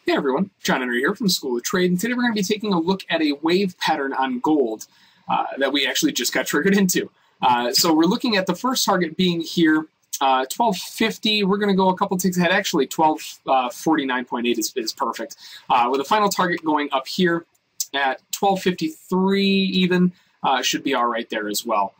Hey everyone, John Henry here from School of Trade, and today we're going to be taking a look at a wave pattern on gold that we actually just got triggered into. So we're looking at the first target being here, 1250. We're going to go a couple ticks ahead. Actually, 1249.8 is perfect. With a final target going up here at 1253 even. Should be all right there as well.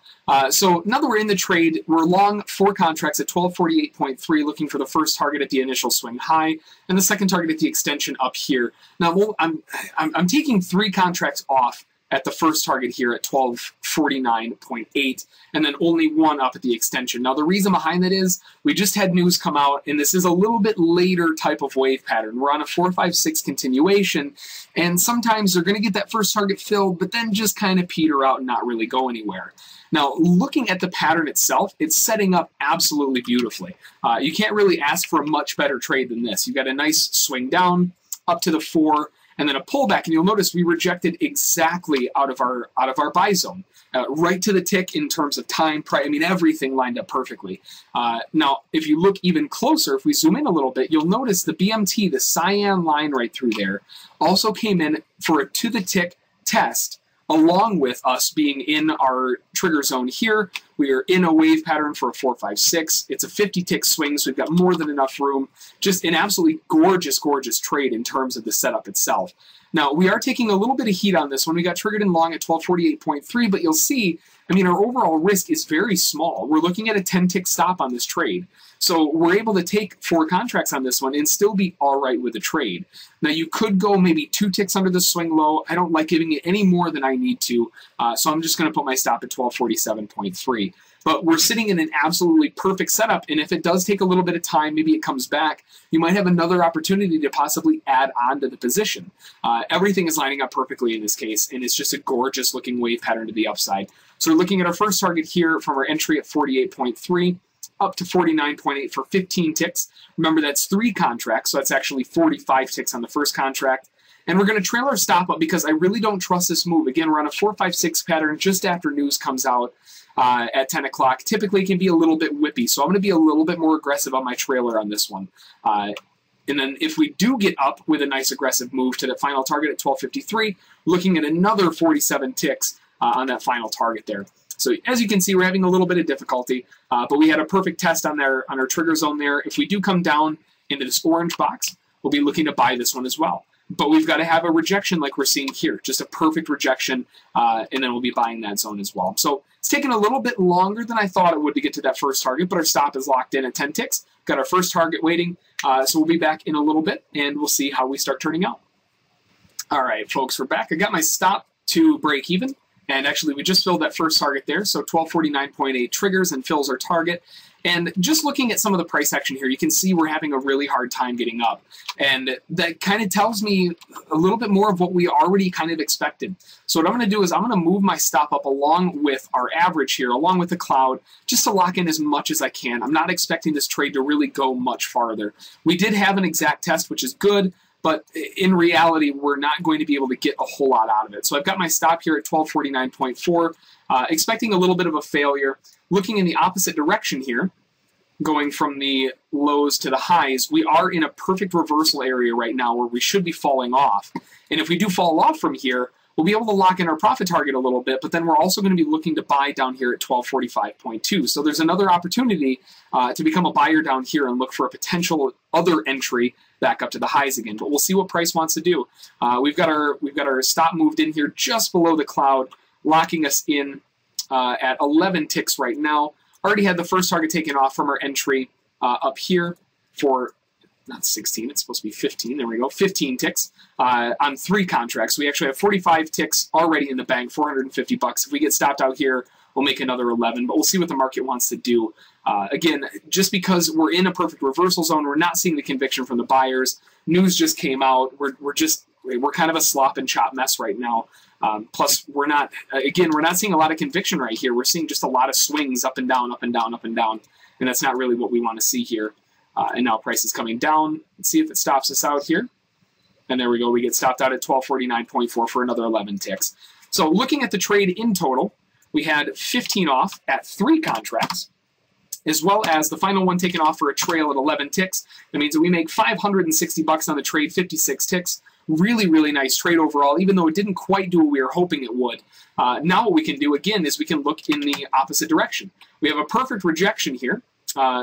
So now that we're in the trade, we're long 4 contracts at 1248.3, looking for the first target at the initial swing high, and the second target at the extension up here. Now I'm taking 3 contracts off at the first target here at 1249.8, and then only 1 up at the extension. Now the reason behind that is we just had news come out, and this is a little bit later type of wave pattern. We're on a 4-5-6 continuation, and sometimes they're going to get that first target filled, but then just kind of peter out and not really go anywhere. Now, looking at the pattern itself, it's setting up absolutely beautifully. You can't really ask for a much better trade than this. You've got a nice swing down up to the 4, and then a pullback, and you'll notice we rejected exactly out of our buy zone, right to the tick in terms of time, price. I mean, everything lined up perfectly. Now, if you look even closer, if we zoom in a little bit, you'll notice the BMT, the cyan line right through there, also came in for a to the tick test, along with us being in our trigger zone here. We are in a wave pattern for a 4-5-6. It's a 50-tick swing, so we've got more than enough room. Just an absolutely gorgeous, gorgeous trade in terms of the setup itself. Now, we are taking a little bit of heat on this one. We got triggered in long at 1248.3, but you'll see, I mean, our overall risk is very small. We're looking at a 10-tick stop on this trade. So we're able to take 4 contracts on this one and still be all right with the trade. Now, you could go maybe 2 ticks under the swing low. I don't like giving it any more than I need to, so I'm just going to put my stop at 1247.3. But we're sitting in an absolutely perfect setup, and if it does take a little bit of time, maybe it comes back, you might have another opportunity to possibly add on to the position. Everything is lining up perfectly in this case, and it's just a gorgeous looking wave pattern to the upside. So we're looking at our first target here from our entry at 48.3. up to 49.8 for 15 ticks. Remember, that's 3 contracts, so that's actually 45 ticks on the first contract. And we're going to trail our stop up because I really don't trust this move. Again, we're on a 4-5-6 pattern just after news comes out at 10 o'clock. Typically, it can be a little bit whippy, so I'm going to be a little bit more aggressive on my trailer on this one. And then if we do get up with a nice aggressive move to the final target at 1253, looking at another 47 ticks on that final target there. So as you can see, we're having a little bit of difficulty, but we had a perfect test on our trigger zone there. If we do come down into this orange box, we'll be looking to buy this one as well. But we've got to have a rejection like we're seeing here, just a perfect rejection, and then we'll be buying that zone as well. So it's taken a little bit longer than I thought it would to get to that first target, but our stop is locked in at 10 ticks. Got our first target waiting, so we'll be back in a little bit, and we'll see how we start turning out. All right, folks, we're back. I got my stop to break even. And actually, we just filled that first target there, so 1249.8 triggers and fills our target. And just looking at some of the price action here, you can see we're having a really hard time getting up. And that kind of tells me a little bit more of what we already kind of expected. So what I'm going to do is I'm going to move my stop up along with our average here, along with the cloud, just to lock in as much as I can. I'm not expecting this trade to really go much farther. We did have an exact test, which is good. But in reality, we're not going to be able to get a whole lot out of it. So I've got my stop here at 1249.4, expecting a little bit of a failure. Looking in the opposite direction here, going from the lows to the highs, we are in a perfect reversal area right now where we should be falling off. And if we do fall off from here, we'll be able to lock in our profit target a little bit, but then we're also going to be looking to buy down here at 1245.2. So there's another opportunity to become a buyer down here and look for a potential other entry back up to the highs again. But we'll see what price wants to do. We've got our stop moved in here just below the cloud, locking us in at 11 ticks right now. Already had the first target taken off from our entry up here for not 16, it's supposed to be 15, there we go, 15 ticks on 3 contracts. We actually have 45 ticks already in the bank, 450 bucks. If we get stopped out here, we'll make another 11, but we'll see what the market wants to do. Again, just because we're in a perfect reversal zone, we're not seeing the conviction from the buyers. News just came out. We're kind of a slop and chop mess right now. Plus, we're not seeing a lot of conviction right here. We're seeing just a lot of swings up and down, up and down, up and down, and that's not really what we want to see here. And now price is coming down. Let's see if it stops us out here. And there we go. We get stopped out at 1249.4 for another 11 ticks. So looking at the trade in total, we had 15 off at 3 contracts. as well as the final one taken off for a trail at 11 ticks. That means that we make $560 on the trade, 56 ticks. Really, really nice trade overall, even though it didn't quite do what we were hoping it would. Now what we can do, again, is we can look in the opposite direction. We have a perfect rejection here.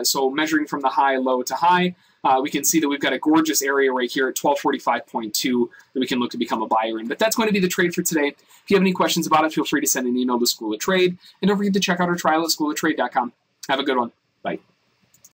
So measuring from the high, low to high, we can see that we've got a gorgeous area right here at 1245.2 that we can look to become a buyer in. But that's going to be the trade for today. If you have any questions about it, feel free to send an email to School of Trade. And don't forget to check out our trial at schooloftrade.com. Have a good one. Bye.